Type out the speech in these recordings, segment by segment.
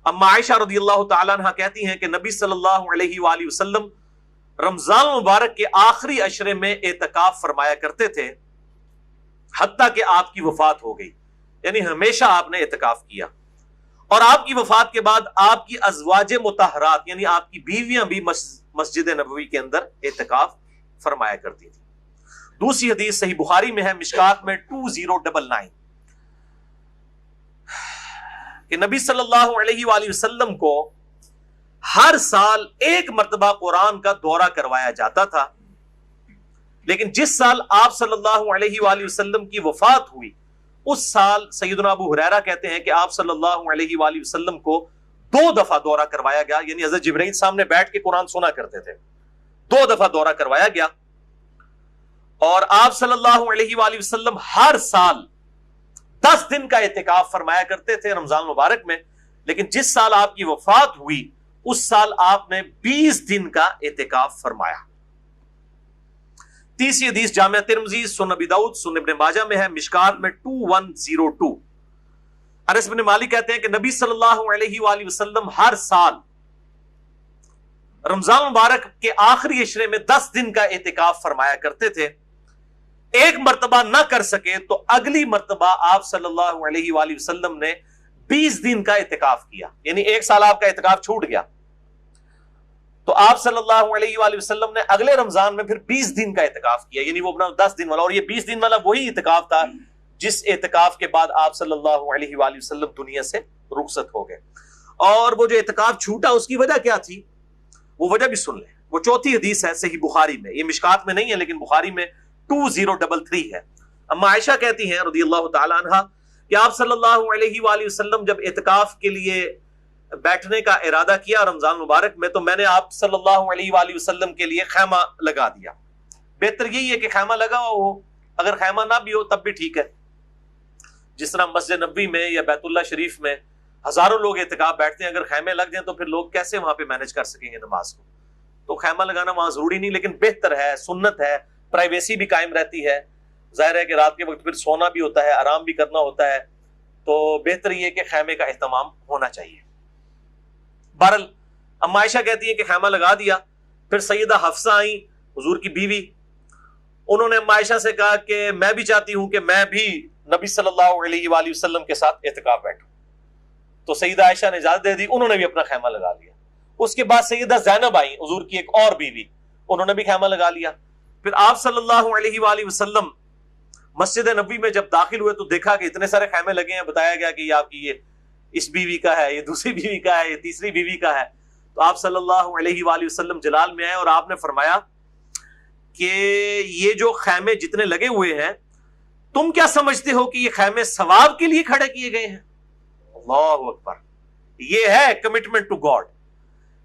اما عائشہ رضی اللہ تعالیٰ عنہ کہتی ہیں کہ نبی صلی اللہ علیہ وآلہ وسلم رمضان مبارک کے آخری عشرے میں اعتکاف فرمایا کرتے تھے حتیٰ کہ آپ کی وفات ہو گئی، یعنی ہمیشہ آپ نے اعتکاف کیا، اور آپ کی وفات کے بعد آپ کی ازواج مطہرات یعنی آپ کی بیویاں بھی مسجد نبوی کے اندر اعتکاف فرمایا کرتی تھی۔ دوسری حدیث صحیح بخاری میں ہے، مشکات میں 2099، کہ نبی صلی اللہ علیہ وآلہ وسلم کو ہر سال ایک مرتبہ قرآن کا دورہ کروایا جاتا تھا، لیکن جس سال آپ صلی اللہ علیہ وآلہ وسلم کی وفات ہوئی اس سال سیدنا ابو ہریرہ کہتے ہیں کہ آپ صلی اللہ علیہ وآلہ وسلم کو 2 دفعہ دورہ کروایا گیا، یعنی حضرت جبرائیل سامنے بیٹھ کے قرآن سنا کرتے تھے، 2 دفعہ دورہ کروایا گیا، اور آپ صلی اللہ علیہ وآلہ وسلم ہر سال 10 دن کا اعتکاف فرمایا کرتے تھے رمضان مبارک میں، لیکن جس سال آپ کی وفات ہوئی اس سال آپ نے 20 دن کا اعتکاف فرمایا۔ تیسری حدیث جامعہ ترمذی، سنن ابی داؤد، سنن ابن ماجہ میں ہے، مشکات میں 2102، انس بن مالک کہتے ہیں کہ نبی صلی اللہ علیہ وآلہ وسلم ہر سال رمضان مبارک کے آخری عشرے میں 10 دن کا اعتکاف فرمایا کرتے تھے، ایک مرتبہ نہ کر سکے تو اگلی مرتبہ آپ صلی اللہ علیہ وآلہ وسلم نے 20 دن کا اعتکاف کیا، یعنی ایک سال آپ کا اعتکاف چھوٹ گیا تو آپ صلی اللہ علیہ وآلہ وسلم نے اگلے رمضان میں پھر 20 دن کا اعتکاف کیا، یعنی وہ اپنا 10 دن والا، اور یہ 20 دن والا وہی اعتکاف تھا جس اعتکاف کے بعد آپ صلی اللہ علیہ وآلہ وسلم دنیا سے رخصت ہو گئے۔ اور وہ جو اعتکاف چھوٹا اس کی وجہ کیا تھی، وہ وجہ بھی سن لیں، وہ چوتھی حدیث ہے صحیح بخاری میں، یہ مشکات میں نہیں ہے لیکن بخاری میں 2033 ہے۔ اما عائشہ کہتی ہیں رضی اللہ تعالی عنہا کہ آپ صلی اللہ علیہ وآلہ وسلم جب اعتکاف کے لیے بیٹھنے کا ارادہ کیا رمضان مبارک میں تو میں نے آپ صلی اللہ علیہ وآلہ وسلم کے لیے خیمہ لگا دیا۔ بہتر یہی ہے کہ خیمہ لگا ہو، اگر خیمہ نہ بھی ہو تب بھی ٹھیک ہے، جس طرح مسجد نبوی میں یا بیت اللہ شریف میں ہزاروں لوگ اعتکاف بیٹھتے ہیں، اگر خیمے لگ جائیں تو پھر لوگ کیسے وہاں پہ مینج کر سکیں گے نماز کو، تو خیمہ لگانا وہاں ضروری نہیں، لیکن بہتر ہے، سنت ہے، پرائیویسی بھی قائم رہتی ہے، ظاہر ہے کہ رات کے وقت پھر سونا بھی ہوتا ہے، آرام بھی کرنا ہوتا ہے، تو بہتر یہ کہ خیمے کا اہتمام ہونا چاہیے۔ بہرحال اما عائشہ کہتی ہیں کہ خیمہ لگا دیا، پھر سیدہ حفصہ آئیں حضور کی بیوی، انہوں نے اما عائشہ سے کہا کہ میں بھی چاہتی ہوں کہ میں بھی نبی صلی اللہ علیہ وآلہ وسلم کے ساتھ اعتکاف بیٹھوں، تو سیدہ عائشہ نے اجازت دے دی، انہوں نے بھی اپنا خیمہ لگا لیا۔ اس کے بعد سیدہ زینب آئیں حضور کی ایک اور بیوی، انہوں نے بھی خیمہ لگا لیا۔ پھر آپ صلی اللہ علیہ وآلہ وسلم مسجد نبوی میں جب داخل ہوئے تو دیکھا کہ اتنے سارے خیمے لگے ہیں، بتایا گیا کہ یہ آپ کی یہ اس بیوی کا ہے، یہ دوسری بیوی کا ہے، یہ تیسری بیوی کا ہے، تو آپ صلی اللہ علیہ وآلہ وسلم جلال میں آئے اور آپ نے فرمایا کہ یہ جو خیمے جتنے لگے ہوئے ہیں تم کیا سمجھتے ہو کہ یہ خیمے ثواب کے لیے کھڑے کیے گئے ہیں؟ اللہ اکبر، یہ ہے کمٹمنٹ ٹو گاڈ،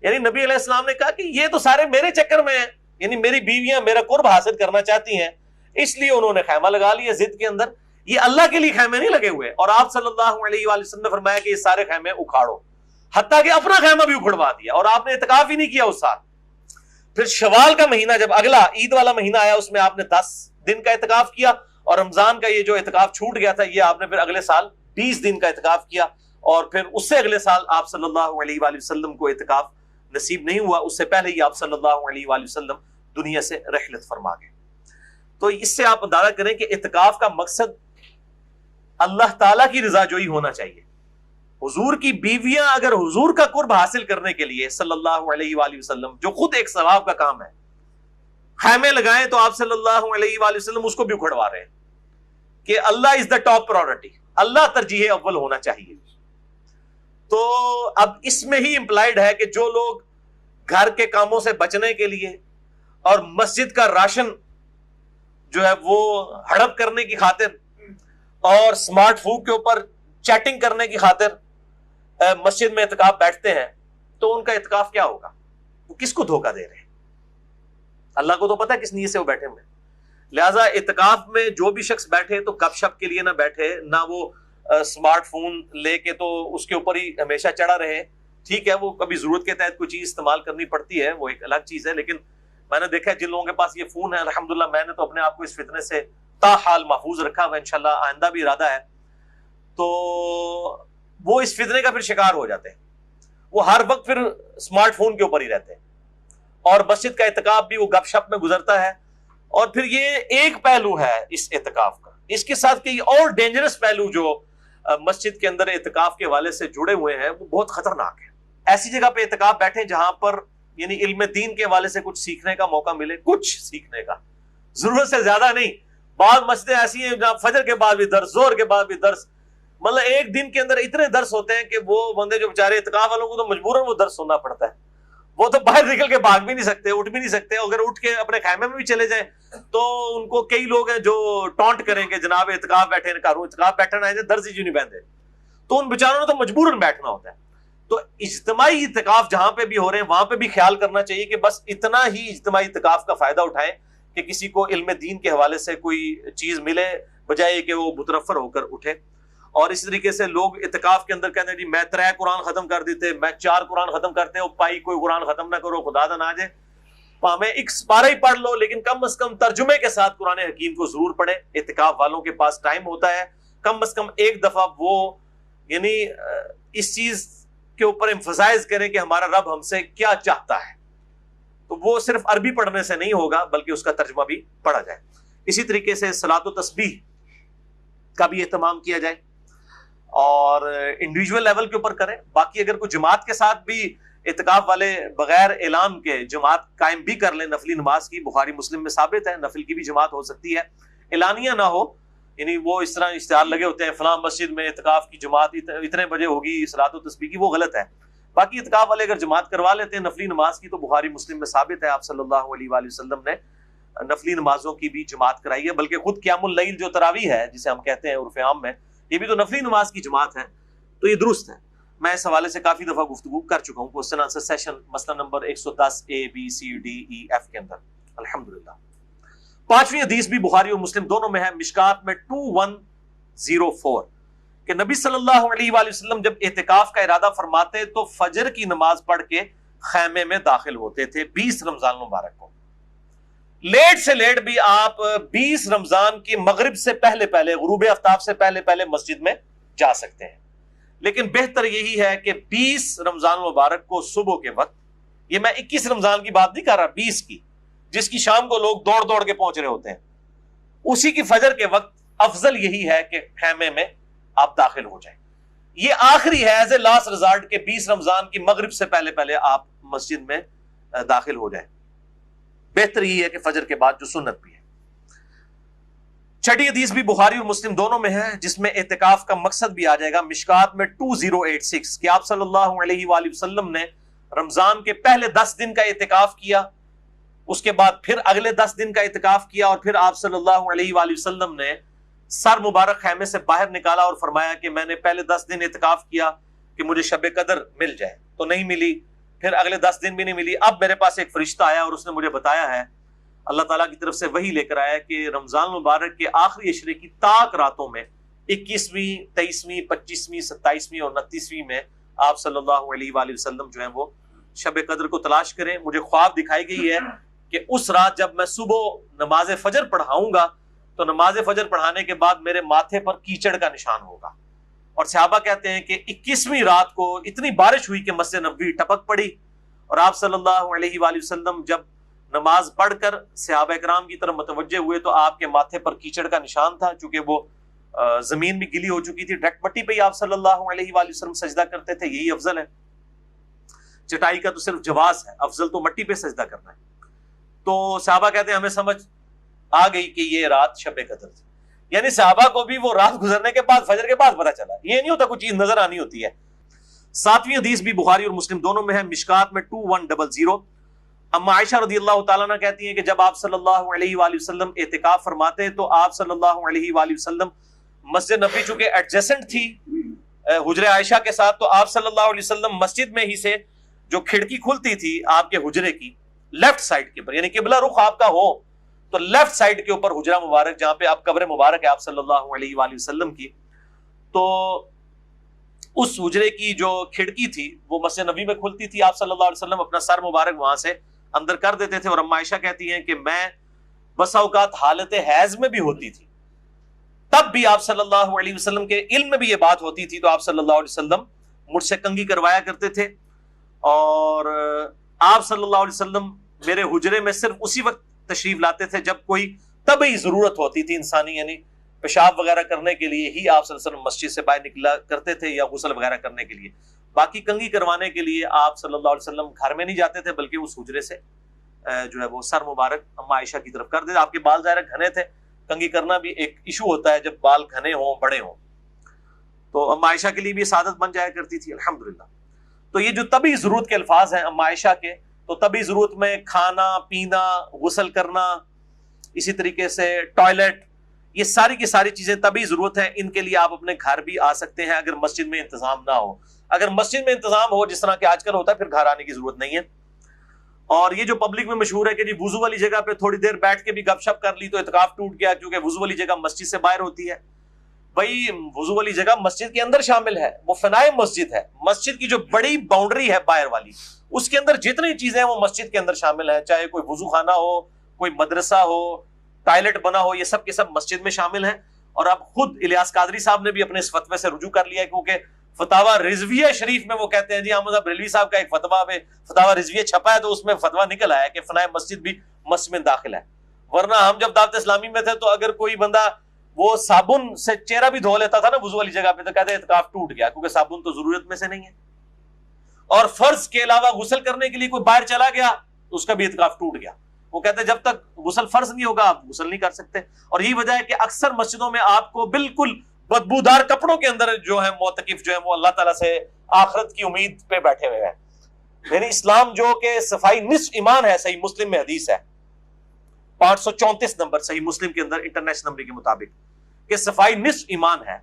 یعنی نبی علیہ السلام نے کہا کہ یہ تو سارے میرے چکر میں ہیں، یعنی میری بیویاں میرا قرب حاصل کرنا چاہتی ہیں اس لیے انہوں نے خیمہ لگا لیا ضد کے اندر، یہ اللہ کے لیے خیمے نہیں لگے ہوئے۔ اور آپ صلی اللہ علیہ وآلہ وسلم نے فرمایا کہ یہ سارے خیمے اکھاڑو، حتیٰ کہ اپنا خیمہ بھی اکھڑوا دیا، اور آپ نے اعتکاف ہی نہیں کیا اس سال۔ پھر شوال کا مہینہ جب اگلا عید والا مہینہ آیا اس میں آپ نے 10 دن کا اعتکاف کیا، اور رمضان کا یہ جو اعتکاف چھوٹ گیا تھا یہ آپ نے پھر اگلے سال 20 دن کا اعتکاف کیا، اور پھر اس سے اگلے سال آپ صلی اللہ علیہ وآلہ وسلم کو اعتکاف نصیب نہیں ہوا، اس سے پہلے ہی آپ صلی اللہ علیہ وآلہ وسلم دنیا سے رحلت فرما گئے۔ تو اس سے آپ اندازہ کریں کہ اعتکاف کا مقصد اللہ تعالیٰ کی رضا جوئی ہونا چاہیے۔ حضور کی بیویاں اگر حضور کا قرب حاصل کرنے کے لیے صلی اللہ علیہ وآلہ وسلم، جو خود ایک ثواب کا کام ہے، خیمے لگائیں تو آپ صلی اللہ علیہ وآلہ وسلم اس کو بھی اکھڑوا رہے ہیں کہ اللہ از دا ٹاپ پرائورٹی، اللہ ترجیح اول ہونا چاہیے۔ تو اب اس میں ہی امپلائڈ ہے کہ جو لوگ گھر کے کاموں سے بچنے کے لیے اور مسجد کا راشن جو ہے وہ ہڑپ کرنے کی خاطر اور سمارٹ فون کے اوپر چیٹنگ کرنے کی خاطر مسجد میں اعتکاف بیٹھتے ہیں تو ان کا اعتکاف کیا ہوگا؟ وہ کس کو دھوکہ دے رہے ہیں؟ اللہ کو تو پتہ ہے کس نیت سے وہ بیٹھے ہوئے ہیں۔ لہٰذا اعتکاف میں جو بھی شخص بیٹھے تو گپ شپ کے لیے نہ بیٹھے، نہ وہ سمارٹ فون لے کے تو اس کے اوپر ہی ہمیشہ چڑھا رہے۔ ٹھیک ہے وہ کبھی ضرورت کے تحت کوئی چیز استعمال کرنی پڑتی ہے، وہ ایک الگ چیز ہے، لیکن میں نے دیکھا ہے جن لوگوں کے پاس یہ فون ہے الحمدللہ میں نے تو اپنے آپ کو اس فتنے سے تاحال محفوظ رکھا ہوا، انشاءاللہ آئندہ بھی ارادہ ہے، تو وہ اس فتنے کا پھر شکار ہو جاتے ہیں وہ ہر وقت پھر اسمارٹ فون کے اوپر ہی رہتے ہیں، اور مسجد کا اعتکاف بھی وہ گپ شپ میں گزرتا ہے. اور پھر یہ ایک پہلو ہے اس اعتکاف کا، اس کے ساتھ کئی اور ڈینجرس پہلو جو مسجد کے اندر اعتکاف کے حوالے سے جڑے ہوئے ہیں وہ بہت خطرناک ہے. ایسی جگہ پہ اعتکاف بیٹھیں جہاں پر یعنی علم دین کے حوالے سے کچھ سیکھنے کا موقع ملے، کچھ سیکھنے کا، ضرورت سے زیادہ نہیں. بعض مسجدیں ایسی ہیں جہاں فجر کے بعد بھی درس، زہر کے بعد بھی درس، مطلب ایک دن کے اندر اتنے درس ہوتے ہیں کہ وہ بندے جو بیچارے اعتکاف والوں کو تو مجبوراً وہ درس سننا پڑتا ہے. وہ تو باہر نکل کے بھاگ بھی نہیں سکتے، اٹھ بھی نہیں سکتے. اگر اٹھ کے اپنے خیمے میں بھی چلے جائیں تو ان کو کئی لوگ ہیں جو ٹونٹ کریں کہ جناب اعتکاف بیٹھے گھروں اعتکاف بیٹھنا ہے درس ہی نہیں بہنتے، تو ان بیچاروں نے تو مجبوراً بیٹھنا ہوتا ہے. تو اجتماعی اعتکاف جہاں پہ بھی ہو رہے ہیں وہاں پہ بھی خیال کرنا چاہیے کہ بس اتنا ہی اجتماعی اعتکاف کا فائدہ اٹھائیں کہ کسی کو علم دین کے حوالے سے کوئی چیز ملے، بجائے کہ وہ متنفر ہو کر اٹھے. اور اس طریقے سے لوگ اعتکاف کے اندر کہتے ہیں جی میں 3 قرآن ختم کر دیتے، میں 4 قرآن ختم کرتے، پائی کوئی قرآن ختم نہ کرو، خدا دا نہ جائے، ہمیں ایک پارہ ہی پڑھ لو، لیکن کم از کم ترجمے کے ساتھ قرآن حکیم کو ضرور پڑھے. اعتکاف والوں کے پاس ٹائم ہوتا ہے، کم از کم ایک دفعہ وہ یعنی اس چیز کے اوپر امفسائز کریں کہ ہمارا رب ہم سے کیا چاہتا ہے. تو وہ صرف عربی پڑھنے سے نہیں ہوگا بلکہ اس کا ترجمہ بھی پڑھا جائے. اسی طریقے سے صلاۃ و تسبیح کا بھی اہتمام کیا جائے اور انڈیویجول لیول کے اوپر کریں. باقی اگر کوئی جماعت کے ساتھ بھی اعتکاف والے بغیر اعلان کے جماعت قائم بھی کر لیں نفلی نماز کی، بخاری مسلم میں ثابت ہے نفل کی بھی جماعت ہو سکتی ہے، اعلانیہ نہ ہو. یعنی وہ اس طرح اشتہار لگے ہوتے ہیں فلاں مسجد میں اعتکاف کی جماعت اتنے بجے ہوگی صلاۃ و تسبیح کی، وہ غلط ہے. باقی اعتکاف والے اگر جماعت کروا لیتے ہیں نفلی نماز کی تو بخاری مسلم میں ثابت ہے آپ صلی اللہ علیہ وآلہ وسلم نے نفلی نمازوں کی بھی جماعت کرائی ہے. بلکہ خود قیام اللیل جو تراویح ہے جسے ہم کہتے ہیں عرف عام میں، یہ بھی تو نفلی نماز کی جماعت ہے. تو یہ درست ہے. میں اس حوالے سے کافی دفعہ گفتگو کر چکا ہوں کوسچن آنسر سیشن مسئلہ نمبر 110 ABCDEF کے اندر الحمدللہ. 5ویں حدیث بھی بخاری اور مسلم دونوں میں ہے، مشکات میں 2104 کہ نبی صلی اللہ علیہ وآلہ وسلم جب اعتکاف کا ارادہ فرماتے تو فجر کی نماز پڑھ کے خیمے میں داخل ہوتے تھے 20 رمضان مبارک کو. لیٹ سے لیٹ بھی آپ 20 رمضان کی مغرب سے پہلے غروب آفتاب سے پہلے مسجد میں جا سکتے ہیں. لیکن بہتر یہی ہے کہ 20 رمضان مبارک کو صبح کے وقت، یہ میں 21 رمضان کی بات نہیں کر رہا، 20 کی، جس کی شام کو لوگ دوڑ کے پہنچ رہے ہوتے ہیں، اسی کی فجر کے وقت افضل یہی ہے کہ خیمے میں آپ داخل ہو جائیں. یہ آخری ہے ایز اے لاسٹ ریزارٹ کہ 20 رمضان کی مغرب سے پہلے آپ مسجد میں داخل ہو جائیں. بہتر یہ ہے کہ فجر کے بعد جو سنت بھی ہے. 6 حدیث بھی بخاری اور مسلم دونوں میں ہے جس میں اعتکاف کا مقصد بھی آ جائے گا، مشکات میں 2086 کہ آپ صلی اللہ علیہ وآلہ وسلم نے رمضان کے پہلے 10 دن کا اعتکاف کیا، اس کے بعد پھر اگلے 10 دن کا اعتکاف کیا، اور پھر آپ صلی اللہ علیہ وآلہ وسلم نے سر مبارک خیمے سے باہر نکالا اور فرمایا کہ میں نے پہلے 10 دن اعتکاف کیا کہ مجھے شب قدر مل جائے، تو نہیں ملی، پھر اگلے 10 دن بھی نہیں ملی. اب میرے پاس ایک فرشتہ آیا اور اس نے مجھے بتایا ہے، اللہ تعالیٰ کی طرف سے وحی لے کر آیا کہ رمضان مبارک کے آخری عشرے کی طاق راتوں میں 21ویں 23ویں 25ویں 27ویں اور 29ویں میں آپ صلی اللہ علیہ وآلہ وسلم جو ہیں وہ شب قدر کو تلاش کریں. مجھے خواب دکھائی گئی ہے کہ اس رات جب میں صبح نماز فجر پڑھاؤں گا تو نماز فجر پڑھانے کے بعد میرے ماتھے پر کیچڑ کا نشان ہوگا. اور صحابہ کہتے ہیں کہ 21ویں رات کو اتنی بارش ہوئی کہ مسجد نبوی ٹپک پڑی، اور آپ صلی اللہ علیہ وآلہ وسلم جب نماز پڑھ کر صحابہ کرام کی طرف متوجہ ہوئے تو آپ کے ماتھے پر کیچڑ کا نشان تھا، چونکہ وہ زمین بھی گلی ہو چکی تھی. ڈائریکٹ مٹی پہ ہی آپ صلی اللہ علیہ وآلہ وسلم سجدہ کرتے تھے، یہی افضل ہے. چٹائی کا تو صرف جواز ہے، افضل تو مٹی پہ سجدہ کرنا ہے. تو صحابہ کہتے ہیں ہمیں سمجھ آ گئی کہ یہ رات شب قدر تھی. یعنی صحابہ کو بھی وہ رات گزرنے کے بعد فجر کے بعد پتہ چلا، یہ نہیں ہوتا کوئی چیز نظر آنی ہوتی ہے. 7ویں حدیث بھی بخاری اور مسلم دونوں میں ہے، مشکات میں 2100 اما عائشہ رضی اللہ تعالیٰ عنہ کہتی ہیں کہ جب آپ صلی اللہ علیہ وآلہ وسلم اعتکاف فرماتے تو آپ صلی اللہ علیہ وآلہ وسلم مسجد نبوی چونکہ ایڈجسنٹ تھی حجرے عائشہ کے ساتھ، تو آپ صلی اللہ علیہ وسلم مسجد میں ہی سے جو کھڑکی کھلتی تھی آپ کے حجرے کی لیفٹ سائڈ کے اوپر، یعنی قبلہ رخ آپ کا ہو تو لیفٹ سائڈ کے اوپر حجرہ مبارک جہاں پہ آپ قبر مبارک ہے آپ صلی اللہ علیہ وآلہ وسلم کی، تو اس حجرے کی جو کھڑکی تھی وہ مسجد نبوی میں کھلتی تھی. آپ صلی اللہ علیہ وسلم اپنا سر مبارک وہاں سے اندر کر دیتے تھے. اور اما عائشہ کہتی ہیں کہ میں بسا اوقات حالت حیض میں بھی ہوتی تھی، تب بھی آپ صلی اللہ علیہ وسلم کے علم میں بھی یہ بات ہوتی تھی، تو آپ صلی اللہ علیہ وسلم مجھ سے کنگھی کروایا کرتے تھے. اور آپ صلی اللہ علیہ وسلم میرے حجرے میں صرف اسی وقت تشریف لاتے تھے جب کوئی طبعی ضرورت ہوتی تھی انسانی، یعنی پیشاب وغیرہ کرنے کے لیے ہی آپ صلی اللہ علیہ وسلم مسجد سے باہر نکلا کرتے تھے، یا غسل وغیرہ کرنے کے لیے. باقی کنگھی کروانے کے لیے آپ صلی اللہ علیہ وسلم گھر میں نہیں جاتے تھے، بلکہ اس حجرے سے جو ہے وہ سر مبارک اما عائشہ کی طرف کر دیتے. آپ کے بال ظاہر گھنے تھے، کنگھی کرنا بھی ایک ایشو ہوتا ہے جب بال گھنے ہوں بڑے ہوں، تو اما عائشہ کے لیے بھی سعادت بن جایا کرتی تھی الحمدللہ. تو یہ جو طبی ضرورت کے الفاظ ہیں اما عائشہ کے، تو طبی ضرورت میں کھانا پینا، غسل کرنا، اسی طریقے سے ٹوائلٹ، یہ ساری کی ساری چیزیں طبی ضرورت ہیں. ان کے لیے آپ اپنے گھر بھی آ سکتے ہیں اگر مسجد میں انتظام نہ ہو. اگر مسجد میں انتظام ہو جس طرح کہ آج کل ہوتا ہے، پھر گھر آنے کی ضرورت نہیں ہے. اور یہ جو پبلک میں مشہور ہے کہ جی وضو والی جگہ پہ تھوڑی دیر بیٹھ کے بھی گپ شپ کر لی تو اعتکاف ٹوٹ گیا، کیونکہ وضو والی جگہ مسجد سے باہر ہوتی ہے. بھائی وضو والی جگہ مسجد کے اندر شامل ہے، وہ فنائے مسجد ہے. مسجد کی جو بڑی باؤنڈری ہے باہر والی، اس کے اندر جتنی چیزیں ہیں وہ مسجد کے اندر شامل ہیں، چاہے کوئی وضو خانہ ہو، کوئی مدرسہ ہو، ٹوائلٹ بنا ہو، یہ سب کے سب مسجد میں شامل ہیں. اور اب خود الیاس قادری صاحب نے بھی اپنے اس فتوے سے رجوع کر لیا ہے، کیونکہ فتاوی رضویہ شریف میں وہ کہتے ہیں جی احمد بریلوی صاحب کا ایک فتاوی رضویہ چھپا ہے، تو اس میں فتویٰ نکل آیا کہ فنائے مسجد بھی مسجد میں داخل ہے. ورنہ ہم جب دعوت اسلامی میں تھے تو اگر کوئی بندہ وہ صابن سے چہرہ بھی دھو لیتا تھا نا وضو والی جگہ پہ، تو کہتے ہیں اعتکاف ٹوٹ گیا، کیونکہ صابن تو ضرورت میں سے نہیں ہے. اور فرض کے علاوہ غسل کرنے کے لیے کوئی باہر چلا گیا تو اس کا بھی اعتکاف ٹوٹ گیا. وہ کہتے ہیں جب تک غسل فرض نہیں ہوگا آپ غسل نہیں کر سکتے. اور یہی وجہ ہے کہ اکثر مسجدوں میں آپ کو بالکل بدبودار کپڑوں کے اندر جو ہے معتکف جو ہے وہ اللہ تعالیٰ سے آخرت کی امید پہ بیٹھے ہوئے ہیں. یعنی اسلام جو کہ صفائی نصف ایمان ہے، صحیح مسلم میں حدیث ہے 534 نمبر صحیح مسلم کے اندر انٹرنیشنل نمبر کے مطابق کہ صفائی نصف ایمان ہے.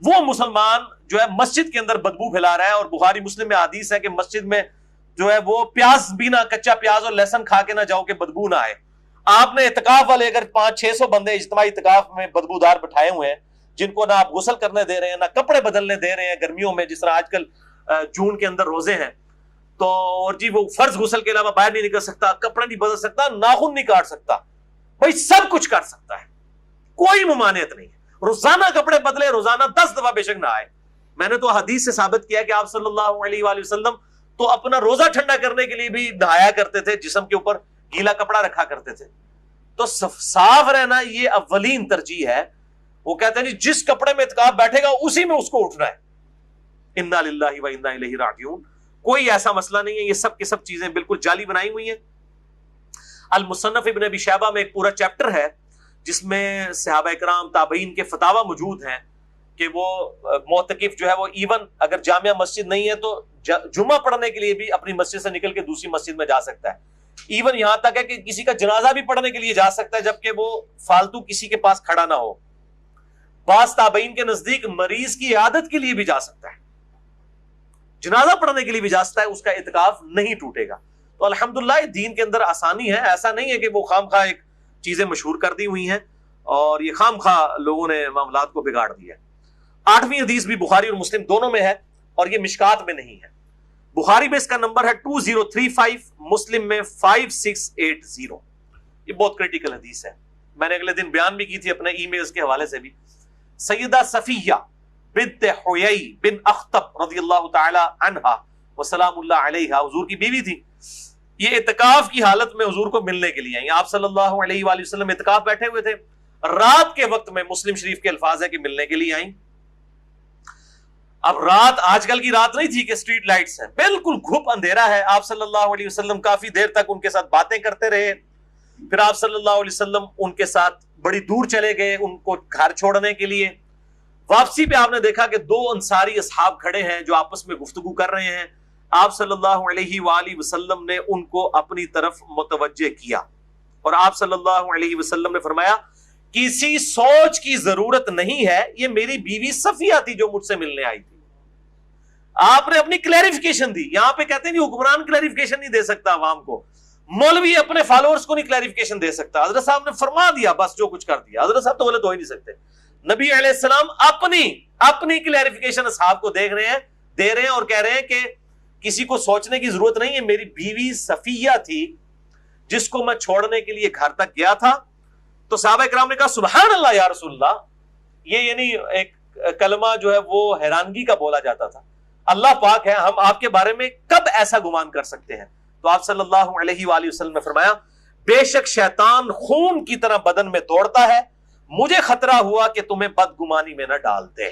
وہ مسلمان جو ہے مسجد کے اندر بدبو پھیلا رہا ہے. اور بخاری مسلم میں حدیث ہے کہ مسجد میں جو ہے وہ پیاز بھی نہ، کچا پیاز اور لہسن کھا کے نہ جاؤ کہ بدبو نہ آئے. آپ نے اعتکاف والے اگر 500-600 بندے اجتماعی اعتکاف میں بدبودار بٹھائے ہوئے ہیں، جن کو نہ آپ غسل کرنے دے رہے ہیں، نہ کپڑے بدلنے دے رہے ہیں گرمیوں میں، جس طرح آج کل جون کے اندر روزے ہیں، تو اور جی وہ فرض غسل کے علاوہ باہر نہیں نکل سکتا، کپڑے نہیں بدل سکتا، ناخن نہیں کاٹ سکتا. بھائی سب کچھ کر سکتا ہے، کوئی ممانعت نہیں ہے. روزانہ کپڑے بدلے، روزانہ 10 دفعہ بے شک نہ آئے. میں نے تو حدیث سے ثابت کیا کہ آپ صلی اللہ علیہ وآلہ وسلم تو اپنا روزہ ٹھنڈا کرنے کے لیے بھی نہایا کرتے تھے، جسم کے اوپر گیلا کپڑا رکھا کرتے تھے. تو صاف رہنا یہ اولین ترجیح ہے. وہ کہتے ہیں جی جس کپڑے میں اعتکاف بیٹھے گا اسی میں اس کو اٹھنا ہے. انا للہ و انا الیہ راجعون. کوئی ایسا مسئلہ نہیں ہے. یہ سب کے سب چیزیں بالکل جعلی بنائی ہوئی ہیں. المصنف ابن ابی شیبہ میں ایک پورا چیپٹر ہے جس میں صحابہ کرام تابعین کے فتاوی موجود ہیں کہ وہ معتکف جو ہے وہ ایون اگر جامعہ مسجد نہیں ہے تو جمعہ پڑھنے کے لیے بھی اپنی مسجد سے نکل کے دوسری مسجد میں جا سکتا ہے. ایون یہاں تک ہے کہ کسی کا جنازہ بھی پڑھنے کے لیے جا سکتا ہے جبکہ وہ فالتو کسی کے پاس کھڑا نہ ہو. بعض تابعین کے نزدیک مریض کی عیادت کے لیے بھی جا سکتا ہے، جنازہ پڑھنے کے لیے بھی جا سکتا ہے، اس کا اعتکاف نہیں ٹوٹے گا. تو الحمدللہ دین کے اندر آسانی ہے. ایسا نہیں ہے کہ وہ خام خواہ ایک چیزیں مشہور کر دی ہوئی ہیں اور یہ خام خواہ لوگوں نے معاملات کو بگاڑ دیا ہے. 8ویں حدیث بھی بخاری اور مسلم دونوں میں ہے اور یہ مشکات میں نہیں ہے. بخاری میں اس کا نمبر ہے 2035، مسلم میں 5680. یہ بہت کریٹیکل حدیث ہے. میں نے اگلے دن بیان بھی کی تھی اپنے ای میلز کے حوالے سے بھی. سیدہ صفیہ بنت حیی بن اخطب رضی اللہ تعالی عنہا وسلام اللہ علیہا حضور کی بیوی تھی. یہ اعتکاف کی حالت میں حضور کو ملنے کے لیے آئی. آپ صلی اللہ علیہ وآلہ وسلم اعتکاف بیٹھے ہوئے تھے. رات کے وقت میں مسلم شریف کے الفاظ ہے کہ ملنے کے لیے آئیں. اب رات آج کل کی رات نہیں تھی کہ اسٹریٹ لائٹس ہیں، بالکل گھپ اندھیرا ہے. آپ صلی اللہ علیہ وسلم کافی دیر تک ان کے ساتھ باتیں کرتے رہے. پھر آپ صلی اللہ علیہ وسلم ان کے ساتھ بڑی دور چلے گئے ان کو گھر چھوڑنے کے لیے. واپسی پہ آپ نے دیکھا کہ 2 انصاری اصحاب کھڑے ہیں جو آپس میں گفتگو کر رہے ہیں. آپ صلی اللہ علیہ وآلہ وسلم نے ان کو اپنی طرف متوجہ کیا اور آپ صلی اللہ علیہ وسلم نے فرمایا کسی سوچ کی ضرورت نہیں ہے، یہ میری بیوی صفیہ تھی جو مجھ سے ملنے آئی تھی. آپ نے اپنی کلیریفیکیشن دی. یہاں پہ کہتے ہیں نہیں حکمران کلیریفیکیشن نہیں دے سکتا عوام کو، مولوی اپنے فالوورز کو نہیں کلیریفیکیشن دے سکتا. حضرت صاحب نے فرما دیا، بس جو کچھ کر دیا. حضرت صاحب تو غلط ہو ہی نہیں سکتے. نبی علیہ السلام اپنی کلیریفیکیشن اصحاب کو دے رہے ہیں اور کہہ رہے ہیں کہ کسی کو سوچنے کی ضرورت نہیں ہے، میری بیوی صفیہ تھی جس کو میں چھوڑنے کے لیے گھر تک گیا تھا. تو صحابہ کرام نے کہا سبحان اللہ یا رسول اللہ. یہ یعنی ایک کلمہ جو ہے وہ حیرانگی کا بولا جاتا تھا. اللہ پاک ہے, ہم آپ کے بارے میں کب ایسا گمان کر سکتے ہیں. تو آپ صلی اللہ علیہ وآلہ وسلم نے فرمایا بے شک شیطان خون کی طرح بدن میں دوڑتا ہے, مجھے خطرہ ہوا کہ تمہیں بدگمانی میں نہ ڈال دے.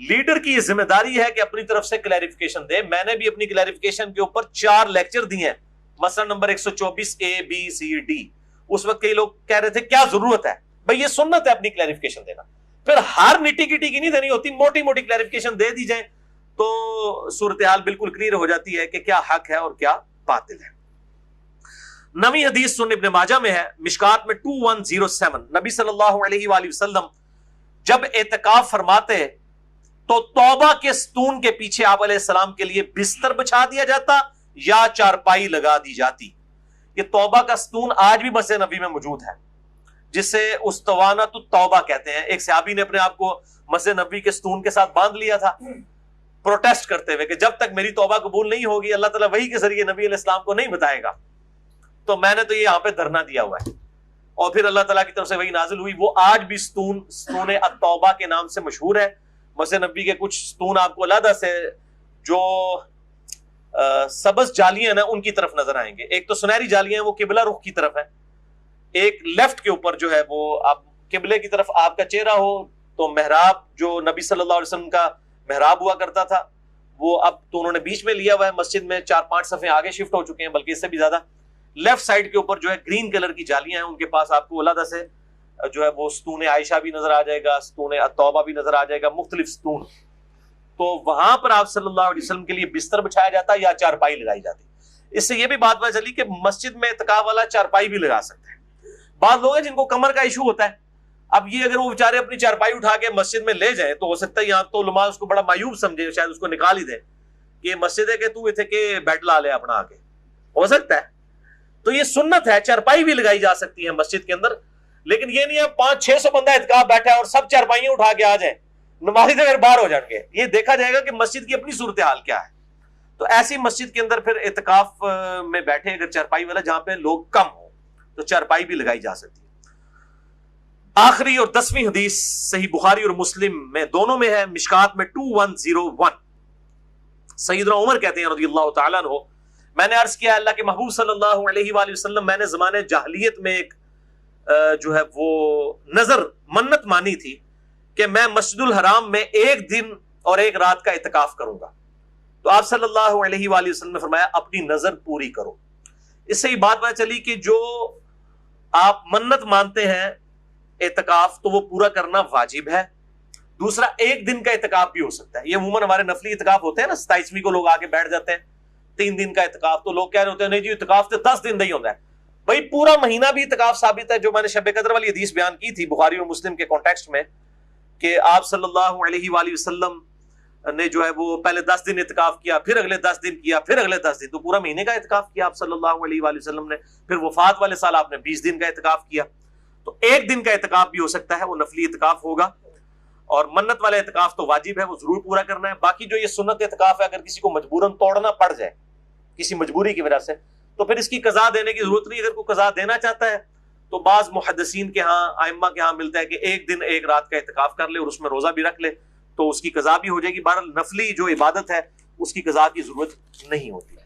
لیڈر کی یہ ذمہ داری ہے کہ اپنی طرف سے کلیریفیکیشن دے. میں نے بھی اپنی کلیریفیکیشن کے اوپر 4 لیکچر دیے ہیں, مثلا نمبر 124 ABCD. اس وقت کئی لوگ کہہ رہے تھے کیا ضرورت ہے بھئی, یہ سنت ہے اپنی کلیریفیکیشن دینا. پھر ہر نٹی گٹی کی نہیں دینی ہوتی, موٹی موٹی کلیریفیکیشن دے دی جائیں تو صورتحال بالکل کلیئر ہو جاتی ہے کہ کیا حق ہے اور کیا باطل ہے. نویں حدیث سنن ابن ماجہ میں ہے, مشکات میں 2107. نبی صلی اللہ علیہ وآلہ وسلم جب اعتکاف فرماتے تو توبہ کے ستون کے پیچھے آپ علیہ السلام کے لیے بستر بچھا دیا جاتا یا چارپائی لگا دی جاتی. یہ توبہ کا ستون آج بھی مسجد نبی میں موجود ہے, جسے استوانۃ التوبہ کہتے ہیں. ایک صحابی نے اپنے آپ کو مسجد نبی کے ستون کے ساتھ باندھ لیا تھا, پروٹیسٹ کرتے ہوئے کہ جب تک میری توبہ قبول نہیں ہوگی اللہ تعالیٰ وحی کے ذریعے نبی علیہ السلام کو نہیں بتائے گا, تو میں نے تو یہ یہاں پہ دھرنا دیا ہوا ہے. اور پھر اللہ تعالیٰ کی طرف سے وحی نازل ہوئی. وہ آج بھی ستون التوبہ کے نام سے مشہور ہے. مسجد نبی کے کچھ ستون آپ کو علیحدہ سے جو سبز جالیاں نا ان کی طرف نظر آئیں گے. ایک تو سنہری جالیاں ہیں وہ قبلہ رخ کی طرف ہے, ایک لیفٹ کے اوپر جو ہے وہ آپ قبلے کی طرف آپ کا چہرہ ہو تو محراب جو نبی صلی اللہ علیہ وسلم کا محراب ہوا کرتا تھا وہ اب تو انہوں نے بیچ میں لیا ہوا ہے, مسجد میں 4-5 صفحے آگے شفٹ ہو چکے ہیں, بلکہ اس سے بھی زیادہ. لیفٹ سائڈ کے اوپر جو ہے گرین کلر کی جالیاں ہیں, ان کے پاس آپ کو علیحدہ سے جو ہے وہ ستون عائشہ بھی نظر آ جائے گا, ستون التوبہ بھی نظر آ جائے گا, مختلف ستون. تو وہاں پر آپ صلی اللہ علیہ وسلم کے لیے بستر بچھایا جاتا یا چارپائی لگائی جاتی. اس سے یہ بھی بات پتہ چلی کہ مسجد میں اعتکاف والا چارپائی بھی لگا سکتا ہے. بعض لوگ ہیں جن کو کمر کا ایشو ہوتا ہے, اب یہ اگر وہ بیچارے اپنی چارپائی اٹھا کے مسجد میں لے جائیں تو ہو سکتا ہے یہاں تو علماء اس کو بڑا مایوب سمجھے, شاید اس کو نکال ہی دے کہ مسجد ہے کہ تو اتنے کے بیڈ لا لے اپنا, آ کے ہو سکتا ہے. تو یہ سنت ہے, چارپائی بھی لگائی جا سکتی ہے مسجد کے اندر, لیکن یہ نہیں ہے 500-600 بندہ اعتکاف بیٹھا ہے اور سب چارپائیاں اٹھا کے آ جائیں, نمازی تو اگر باہر ہو جائیں گے. یہ دیکھا جائے گا کہ مسجد کی اپنی صورتحال کیا ہے. تو ایسی مسجد کے اندر پھر اعتکاف میں بیٹھے اگر چارپائی والا, جہاں پہ لوگ کم ہو تو چارپائی بھی لگائی جا سکتی ہے. آخری اور 10ویں حدیث صحیح بخاری اور مسلم میں دونوں میں ہے, مشکات میں 2101. سیدنا عمر کہتے ہیں رضی اللہ تعالیٰ عنہ, میں نے عرض کیا اللہ کے محبوب صلی اللہ علیہ وآلہ وسلم, میں نے زمانے جاہلیت میں ایک جو ہے وہ نظر منت مانی تھی کہ میں مسجد الحرام میں 1 دن اور 1 رات کا اعتکاف کروں گا. تو آپ صلی اللہ علیہ وآلہ وسلم نے فرمایا اپنی نظر پوری کرو. اس سے یہ بات پتہ چلی کہ جو آپ منت مانتے ہیں اعتکاف تو وہ پورا کرنا واجب ہے. دوسرا 1 دن کا اعتکاف بھی ہو سکتا ہے. یہ عموماً ہمارے نفلی اعتکاف ہوتے ہیں نا, 27ویں کو لوگ آ کے بیٹھ جاتے ہیں, 3 دن کا اعتکاف. تو لوگ کہہ رہے ہوتے ہیں نہیں جی اعتکاف تو 10 دن نہیں ہوتا ہے. بھائی پورا مہینہ بھی اعتکاف ثابت ہے, جو میں نے شب قدر والی حدیث بیان کی تھی بخاری اور مسلم کے کانٹیکسٹ میں, کہ آپ صلی اللہ علیہ وآلہ وسلم نے جو ہے وہ پہلے 10 دن اعتکاف کیا, پھر اگلے 10 دن کیا, پھر اگلے 10 دن, تو پورا مہینے کا اعتکاف کیا آپ صلی اللہ علیہ وآلہ وسلم نے. پھر وفات والے سال آپ نے 20 دن کا اعتکاف کیا. تو 1 دن کا اعتکاف بھی ہو سکتا ہے, وہ نفلی اعتکاف ہوگا. اور منت والا اعتکاف تو واجب ہے, وہ ضرور پورا کرنا ہے. باقی جو یہ سنت اعتکاف ہے, اگر کسی کو مجبوراً توڑنا پڑ جائے کسی مجبوری کی وجہ سے, تو پھر اس کی قضا دینے کی ضرورت نہیں. اگر کوئی قضا دینا چاہتا ہے تو بعض محدثین کے ہاں, ائمہ کے ہاں ملتا ہے کہ 1 دن 1 رات کا اعتکاف کر لے اور اس میں روزہ بھی رکھ لے, تو اس کی قضا بھی ہو جائے گی. بہرحال نفلی جو عبادت ہے اس کی قضا کی ضرورت نہیں ہوتی.